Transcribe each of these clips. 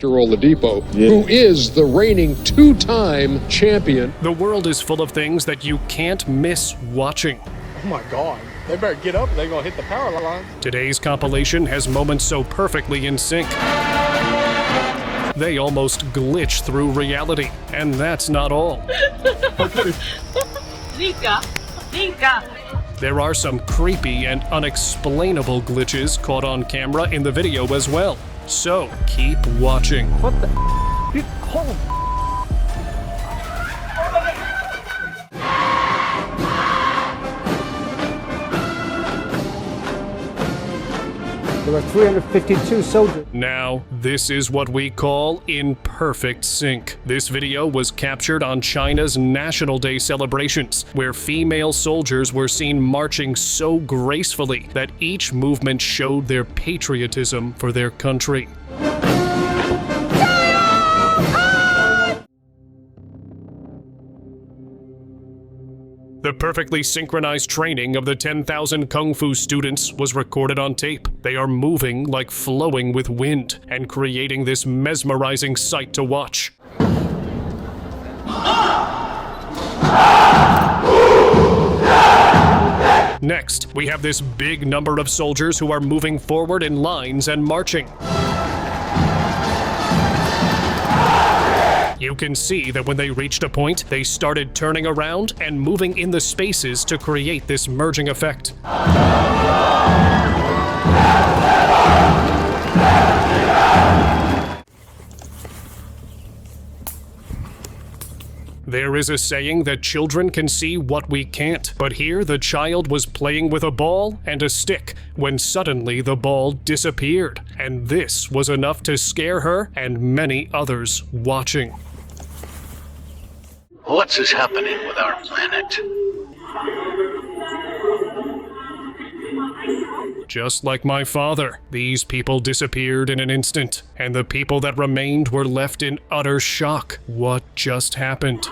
Oladipo, who is the reigning two-time champion. The world is full of things that you can't miss watching. Oh my God, they better get up, they're gonna hit the power line. Today's compilation has moments so perfectly in sync, they almost glitch through reality. And that's not all. There are some creepy and unexplainable glitches caught on camera in the video as well. So keep watching. What the? Hold. There were 352 soldiers. Now, this is what we call in perfect sync. This video was captured on China's National Day celebrations, where female soldiers were seen marching so gracefully that each movement showed their patriotism for their country. The perfectly synchronized training of the 10,000 Kung Fu students was recorded on tape. They are moving like flowing with wind and creating this mesmerizing sight to watch. Next, we have this big number of soldiers who are moving forward in lines and marching. You can see that when they reached a point, they started turning around and moving in the spaces to create this merging effect. There is a saying that children can see what we can't, but here the child was playing with a ball and a stick when suddenly the ball disappeared, and this was enough to scare her and many others watching. What is happening with our planet? Just like my father, these people disappeared in an instant, and the people that remained were left in utter shock. What just happened?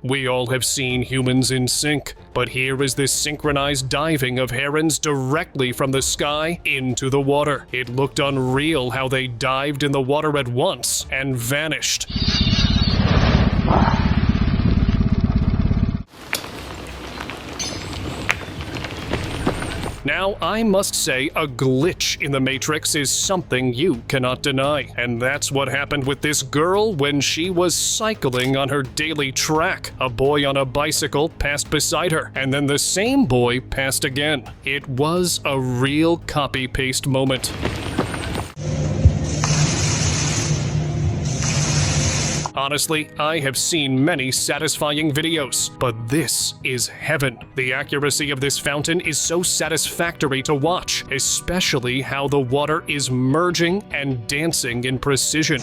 We all have seen humans in sync, but here is this synchronized diving of herons directly from the sky into the water. It looked unreal how they dived in the water at once and vanished. Now, I must say, a glitch in the Matrix is something you cannot deny. And that's what happened with this girl when she was cycling on her daily track. A boy on a bicycle passed beside her, and then the same boy passed again. It was a real copy-paste moment. Honestly, I have seen many satisfying videos, but this is heaven. The accuracy of this fountain is so satisfactory to watch, especially how the water is merging and dancing in precision.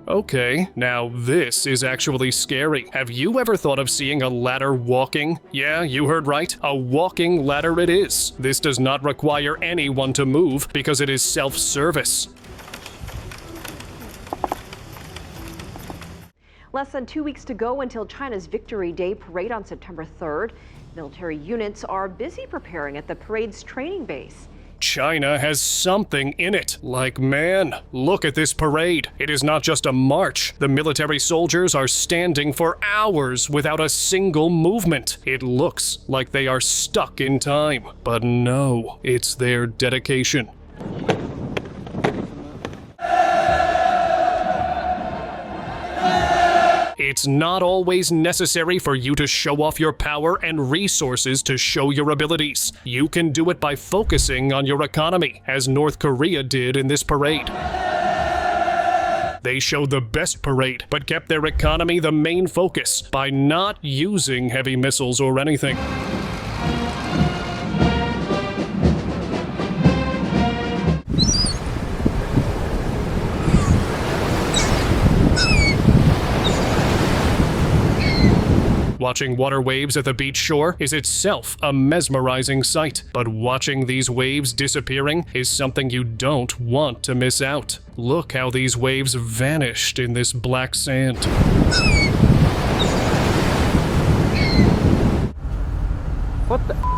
Okay, now this is actually scary. Have you ever thought of seeing a ladder walking? Yeah, you heard right. A walking ladder it is. This does not require anyone to move because it is self-service. Less than 2 weeks to go until China's Victory Day parade on September 3rd. Military units are busy preparing at the parade's training base. China has something in it. Like, man, look at this parade. It is not just a march. The military soldiers are standing for hours without a single movement. It looks like they are stuck in time. But no, it's their dedication. It's not always necessary for you to show off your power and resources to show your abilities. You can do it by focusing on your economy, as North Korea did in this parade. They showed the best parade, but kept their economy the main focus by not using heavy missiles or anything. Watching water waves at the beach shore is itself a mesmerizing sight, but watching these waves disappearing is something you don't want to miss out. Look how these waves vanished in this black sand. What the?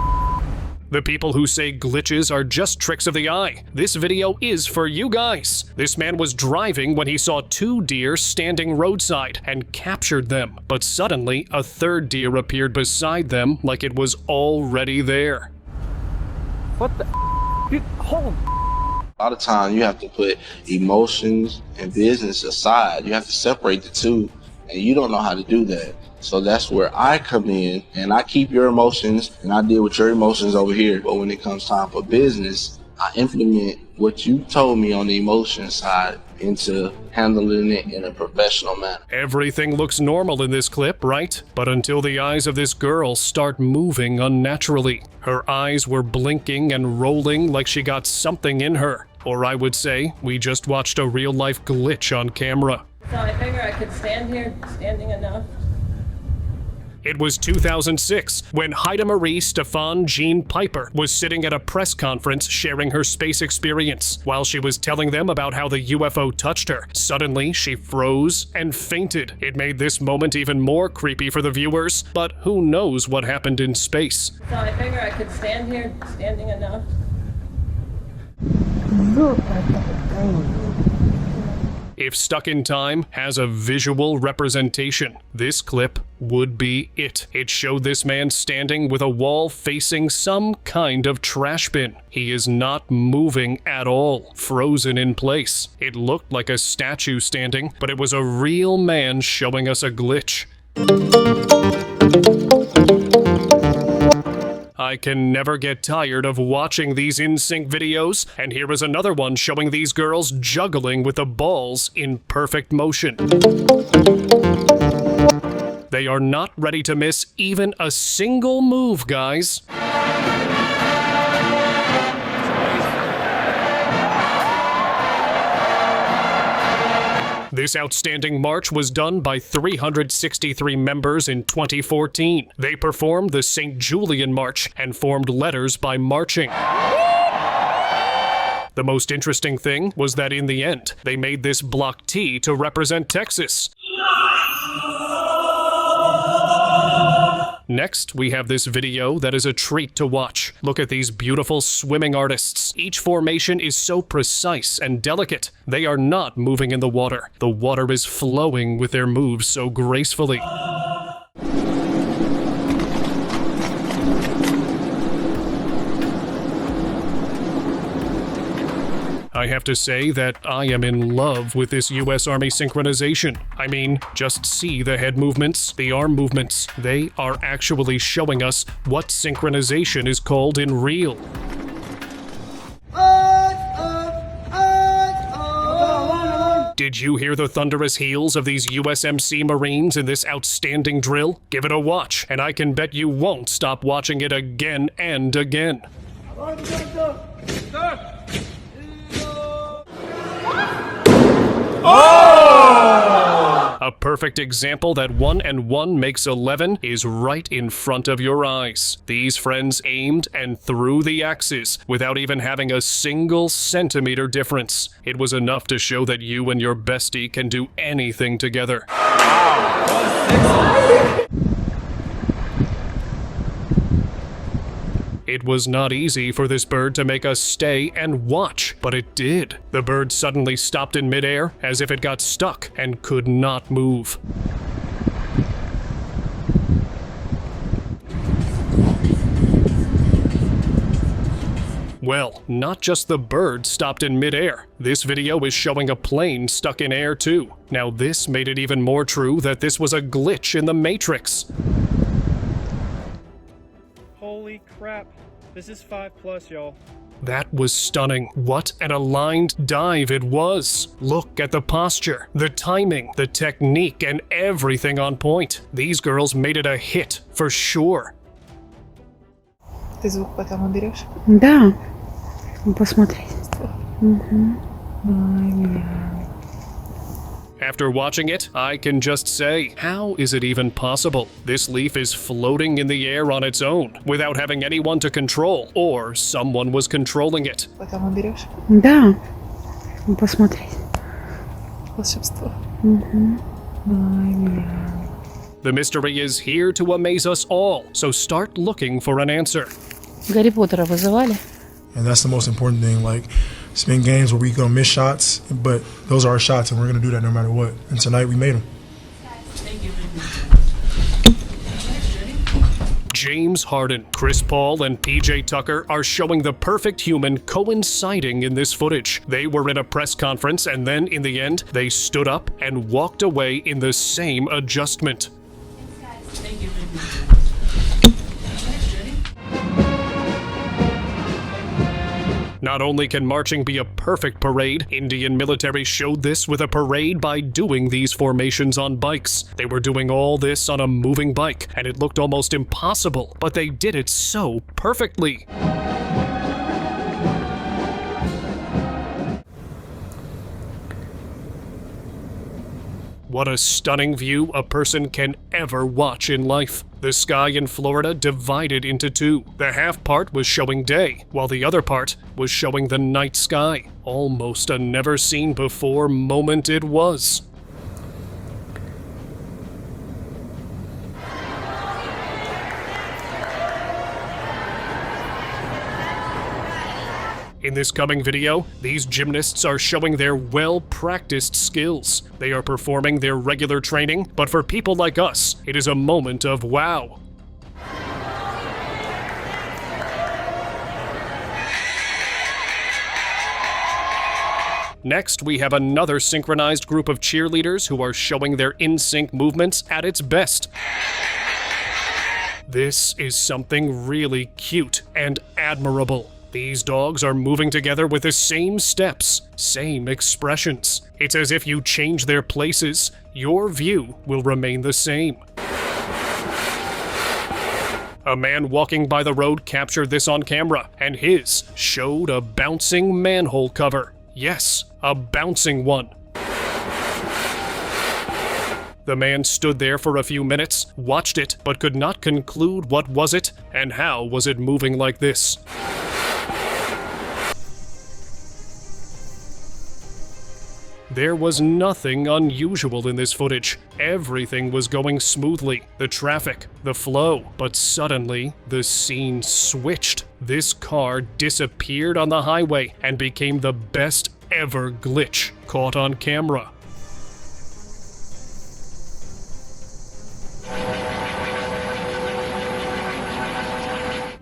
The people who say glitches are just tricks of the eye. This video is for you guys. This man was driving when he saw 2 deer standing roadside and captured them. But suddenly, a 3rd deer appeared beside them like it was already there. What the? Dude, hold. A lot of times you have to put emotions and business aside. You have to separate the two, and you don't know how to do that. So that's where I come in, and I keep your emotions and I deal with your emotions over here. But when it comes time for business, I implement what you told me on the emotion side into handling it in a professional manner. Everything looks normal in this clip, right? But until the eyes of this girl start moving unnaturally. Her eyes were blinking and rolling like she got something in her. Or I would say, we just watched a real-life glitch on camera. So I figure I could stand here, standing enough. It was 2006 when Haida Marie Stefan Jean Piper was sitting at a press conference sharing her space experience. While she was telling them about how the UFO touched her, suddenly she froze and fainted. It made this moment even more creepy for the viewers, but who knows what happened in space. So I figure I could stand here, standing enough. If Stuck in Time has a visual representation, this clip would be it. It showed this man standing with a wall facing some kind of trash bin. He is not moving at all, frozen in place. It looked like a statue standing, but it was a real man showing us a glitch. I can never get tired of watching these NSYNC videos, and here is another one showing these girls juggling with the balls in perfect motion. They are not ready to miss even a single move, guys. This outstanding march was done by 363 members in 2014. They performed the St. Julian March and formed letters by marching. The most interesting thing was that in the end, they made this block T to represent Texas. Next, we have this video that is a treat to watch. Look at these beautiful swimming artists. Each formation is so precise and delicate. They are not moving in the water. The water is flowing with their moves so gracefully. I have to say that I am in love with this US Army synchronization. I mean, just see the head movements, the arm movements. They are actually showing us what synchronization is called in real. Did you hear the thunderous heels of these USMC Marines in this outstanding drill? Give it a watch, and I can bet you won't stop watching it again and again. A perfect example that 1 and 1 makes 11 is right in front of your eyes. These friends aimed and threw the axes without even having a single centimeter difference. It was enough to show that you and your bestie can do anything together. It was not easy for this bird to make us stay and watch, but it did. The bird suddenly stopped in midair as if it got stuck and could not move. Well, not just the bird stopped in midair. This video is showing a plane stuck in air too. Now this made it even more true that this was a glitch in the Matrix. Holy crap. This is 5+, y'all. That was stunning. What an aligned dive it was. Look at the posture, the timing, the technique, and everything on point. These girls made it a hit, for sure. Ты звук потом уберешь? Да. Посмотреть. After watching it, I can just say, how is it even possible? This leaf is floating in the air on its own, without having anyone to control, or someone was controlling it. Потом уберешь. Да. Посмотреть. Волшебство. The mystery is here to amaze us all, so start looking for an answer. Гарри Поттера вызывали? And that's the most important thing. Like, it's been games where we gonna miss shots, but those are our shots, and we're gonna do that no matter what. And tonight we made them. James Harden, Chris Paul, and PJ Tucker are showing the perfect human coinciding in this footage. They were in a press conference, and then in the end, they stood up and walked away in the same adjustment. Not only can marching be a perfect parade, Indian military showed this with a parade by doing these formations on bikes. They were doing all this on a moving bike, and it looked almost impossible, but they did it so perfectly. What a stunning view a person can ever watch in life. The sky in Florida divided into two. The half part was showing day, while the other part was showing the night sky. Almost a never-seen-before moment it was. In this coming video, these gymnasts are showing their well-practiced skills. They are performing their regular training, but for people like us, it is a moment of wow. Next, we have another synchronized group of cheerleaders who are showing their in-sync movements at its best. This is something really cute and admirable. These dogs are moving together with the same steps, same expressions. It's as if you change their places, your view will remain the same. A man walking by the road captured this on camera, and his showed a bouncing manhole cover. Yes, a bouncing one. The man stood there for a few minutes, watched it, but could not conclude what was it and how was it moving like this. There was nothing unusual in this footage. Everything was going smoothly, the traffic, the flow, but suddenly the scene switched. This car disappeared on the highway and became the best ever glitch caught on camera.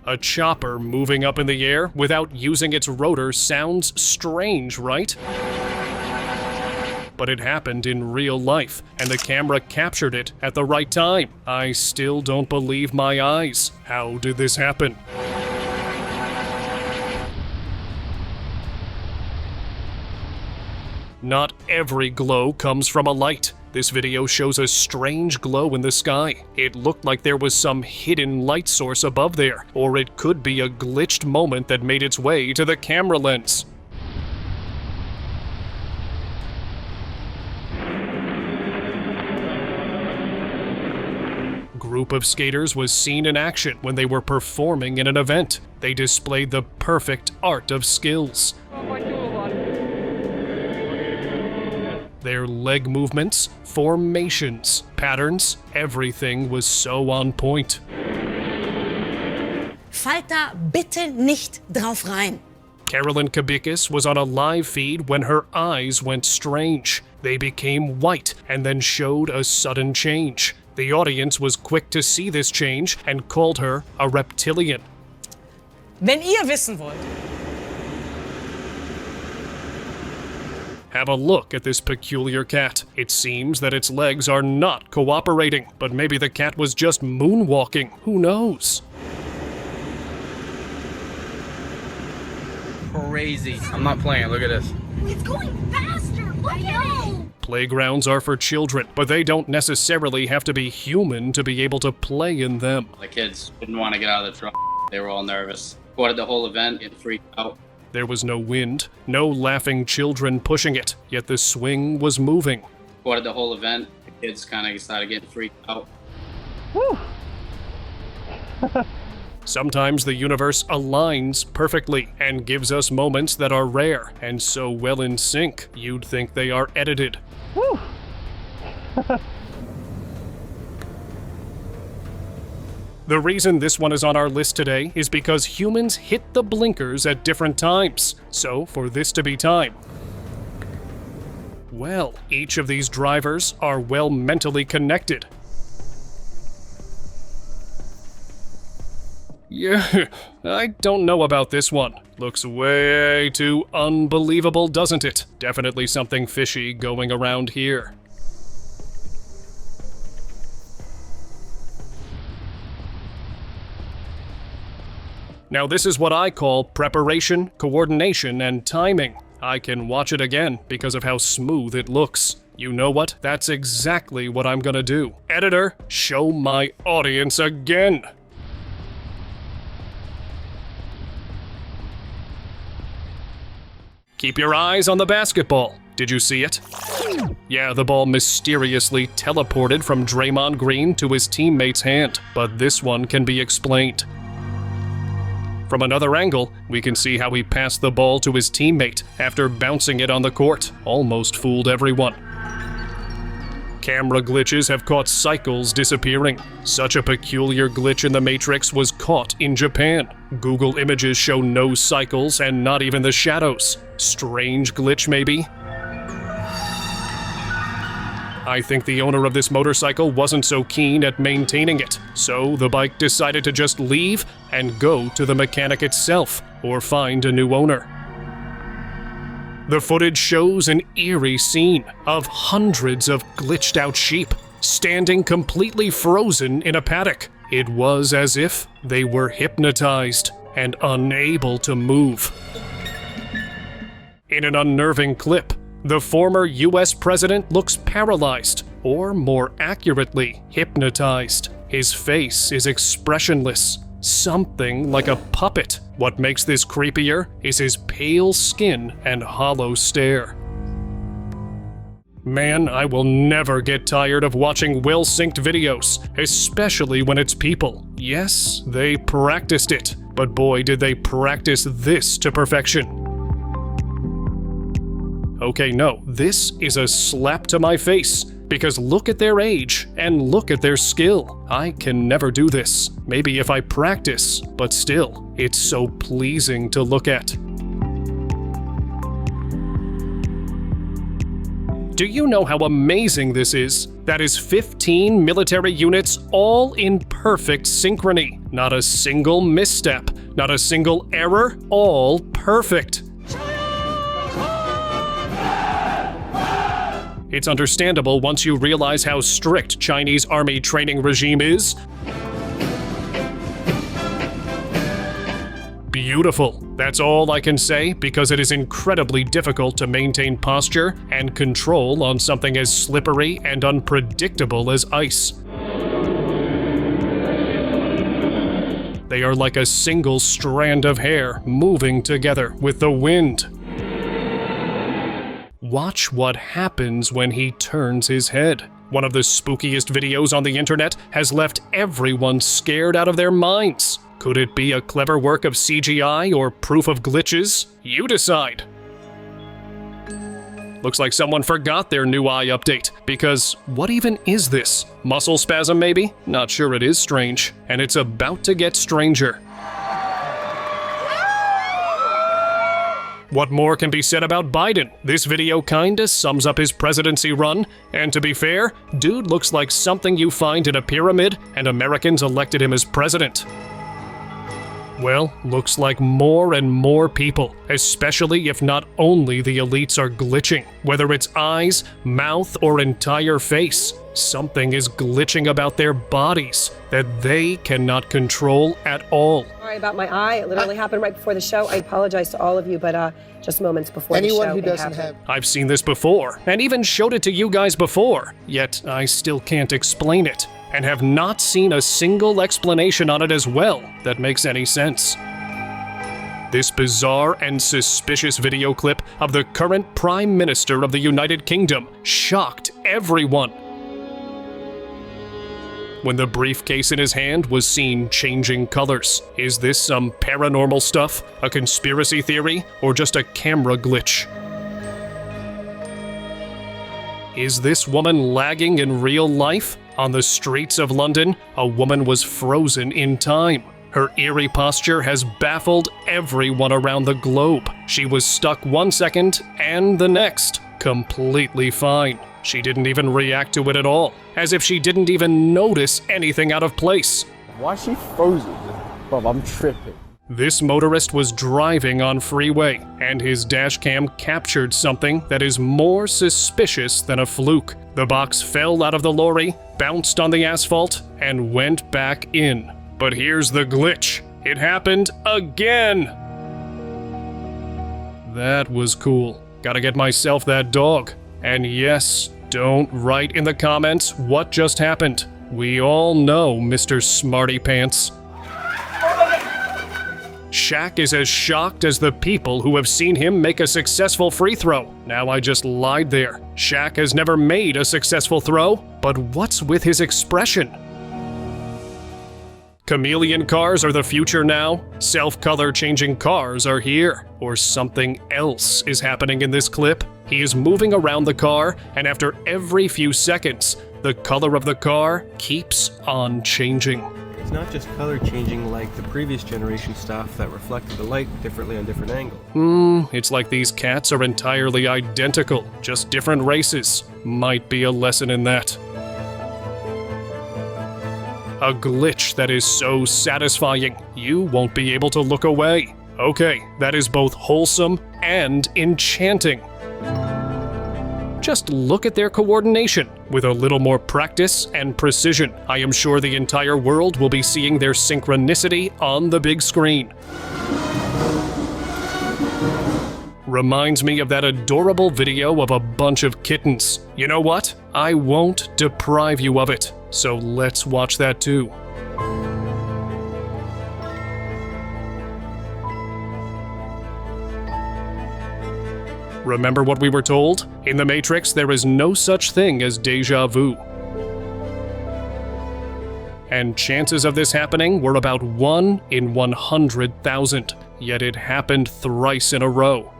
A chopper moving up in the air without using its rotor sounds strange, right? But it happened in real life, and the camera captured it at the right time. I still don't believe my eyes. How did this happen? Not every glow comes from a light. This video shows a strange glow in the sky. It looked like there was some hidden light source above there, or it could be a glitched moment that made its way to the camera lens. Group of skaters was seen in action when they were performing in an event. They displayed the perfect art of skills. Their leg movements, formations, patterns, everything was so on point. Fallt da bitte nicht drauf rein. Carolyn Kabikis was on a live feed when her eyes went strange. They became white and then showed a sudden change. The audience was quick to see this change and called her a reptilian. Wenn ihr wissen wollt. Have a look at this peculiar cat. It seems that its legs are not cooperating, but maybe the cat was just moonwalking. Who knows? Crazy. I'm not playing. Look at this. It's going faster. Look at it. Playgrounds are for children, but they don't necessarily have to be human to be able to play in them. The kids didn't want to get out of the truck. They were all nervous. Quartered the whole event, getting freaked out. There was no wind, no laughing children pushing it, yet the swing was moving. recorded the whole event. The kids kind of started getting freaked out. Whew. Sometimes the universe aligns perfectly and gives us moments that are rare and so well in sync, you'd think they are edited. Whew. The reason this one is on our list today is because humans hit the blinkers at different times. So, for this to be time, well, each of these drivers are well mentally connected. Yeah, I don't know about this one. Looks way too unbelievable, doesn't it? Definitely something fishy going around here. Now this is what I call preparation, coordination, and timing. I can watch it again because of how smooth it looks. You know what? That's exactly what I'm gonna do. Editor, show my audience again! Keep your eyes on the basketball. Did you see it? Yeah, the ball mysteriously teleported from Draymond Green to his teammate's hand, but this one can be explained. From another angle, we can see how he passed the ball to his teammate after bouncing it on the court. Almost fooled everyone. Camera glitches have caught cycles disappearing. Such a peculiar glitch in the Matrix was caught in Japan. Google Images show no cycles and not even the shadows. Strange glitch, maybe? I think the owner of this motorcycle wasn't so keen at maintaining it, so the bike decided to just leave and go to the mechanic itself, or find a new owner. The footage shows an eerie scene of hundreds of glitched out sheep standing completely frozen in a paddock. It was as if they were hypnotized and unable to move. In an unnerving clip, the former US president looks paralyzed, or more accurately, hypnotized. His face is expressionless, something like a puppet. What makes this creepier is his pale skin and hollow stare. Man, I will never get tired of watching well-synced videos, especially when it's people. Yes, they practiced it, but boy did they practice this to perfection. Okay, no, this is a slap to my face, because look at their age and look at their skill. I can never do this. Maybe if I practice, but still, it's so pleasing to look at. Do you know how amazing this is? That is 15 military units all in perfect synchrony. Not a single misstep, not a single error, all perfect. It's understandable once you realize how strict Chinese army training regime is. Beautiful. That's all I can say, because it is incredibly difficult to maintain posture and control on something as slippery and unpredictable as ice. They are like a single strand of hair moving together with the wind. Watch what happens when he turns his head. One of the spookiest videos on the internet has left everyone scared out of their minds. Could it be a clever work of CGI or proof of glitches? You decide. Looks like someone forgot their new eye update, because what even is this? Muscle spasm maybe? Not sure, it is strange. And it's about to get stranger. What more can be said about Biden? This video kinda sums up his presidency run, and to be fair, dude looks like something you find in a pyramid, and Americans elected him as president. Well, looks like more and more people, especially if not only the elites, are glitching. Whether it's eyes, mouth, or entire face, something is glitching about their bodies that they cannot control at all. Sorry about my eye. It literally happened right before the show. I apologize to all of you, but just moments before the show. Anyone who doesn't have... I've seen this before, and even showed it to you guys before, yet I still can't explain it, and have not seen a single explanation on it as well that makes any sense. This bizarre and suspicious video clip of the current Prime Minister of the United Kingdom shocked everyone. When the briefcase in his hand was seen changing colors. Is this some paranormal stuff, a conspiracy theory, or just a camera glitch? Is this woman lagging in real life? On the streets of London, a woman was frozen in time. Her eerie posture has baffled everyone around the globe. She was stuck 1 second and the next, completely fine. She didn't even react to it at all, as if she didn't even notice anything out of place. Why is she frozen? Bro, I'm tripping. This motorist was driving on freeway, and his dashcam captured something that is more suspicious than a fluke. The box fell out of the lorry, bounced on the asphalt, and went back in. But here's the glitch. It happened again! That was cool. Gotta get myself that dog. And yes, don't write in the comments what just happened. We all know Mr. Smarty Pants. Shaq is as shocked as the people who have seen him make a successful free throw. Now I just lied there. Shaq has never made a successful throw, but what's with his expression? Chameleon cars are the future now. Self-color changing cars are here. Or something else is happening in this clip. He is moving around the car, and after every few seconds, the color of the car keeps on changing. It's not just color changing like the previous generation stuff that reflected the light differently on different angles. It's like these cats are entirely identical, just different races. Might be a lesson in that. A glitch that is so satisfying, you won't be able to look away. Okay, that is both wholesome and enchanting. Just look at their coordination. With a little more practice and precision, I am sure the entire world will be seeing their synchronicity on the big screen. Reminds me of that adorable video of a bunch of kittens. You know what? I won't deprive you of it. So let's watch that too. Remember what we were told? In The Matrix, there is no such thing as déjà vu. And chances of this happening were about 1 in 100,000, yet it happened thrice in a row.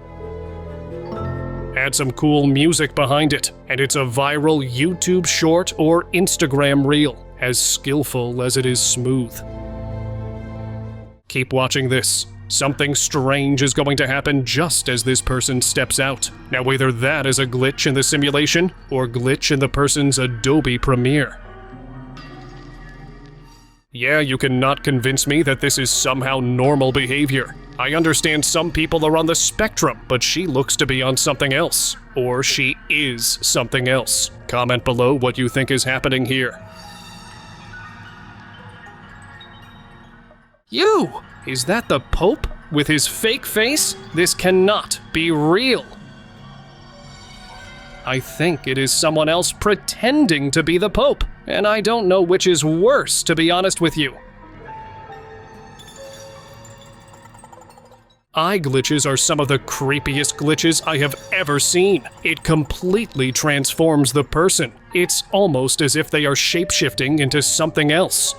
Add some cool music behind it, and it's a viral YouTube short or Instagram reel, as skillful as it is smooth. Keep watching this. Something strange is going to happen just as this person steps out. Now either that is a glitch in the simulation, or glitch in the person's Adobe Premiere. Yeah, you cannot convince me that this is somehow normal behavior. I understand some people are on the spectrum, but she looks to be on something else. Or she is something else. Comment below what you think is happening here. You! Is that the Pope? With his fake face? This cannot be real. I think it is someone else pretending to be the Pope, and I don't know which is worse, to be honest with you. Eye glitches are some of the creepiest glitches I have ever seen. It completely transforms the person. It's almost as if they are shape-shifting into something else.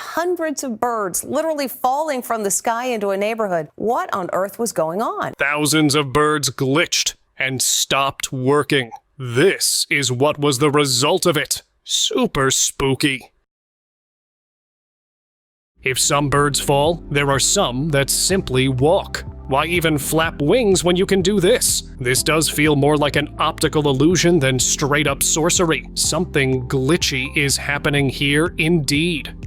Hundreds of birds literally falling from the sky into a neighborhood. What on earth was going on? Thousands of birds glitched and stopped working. This is what was the result of it. Super spooky. If some birds fall, there are some that simply walk. Why even flap wings when you can do this? This does feel more like an optical illusion than straight up sorcery. Something glitchy is happening here indeed.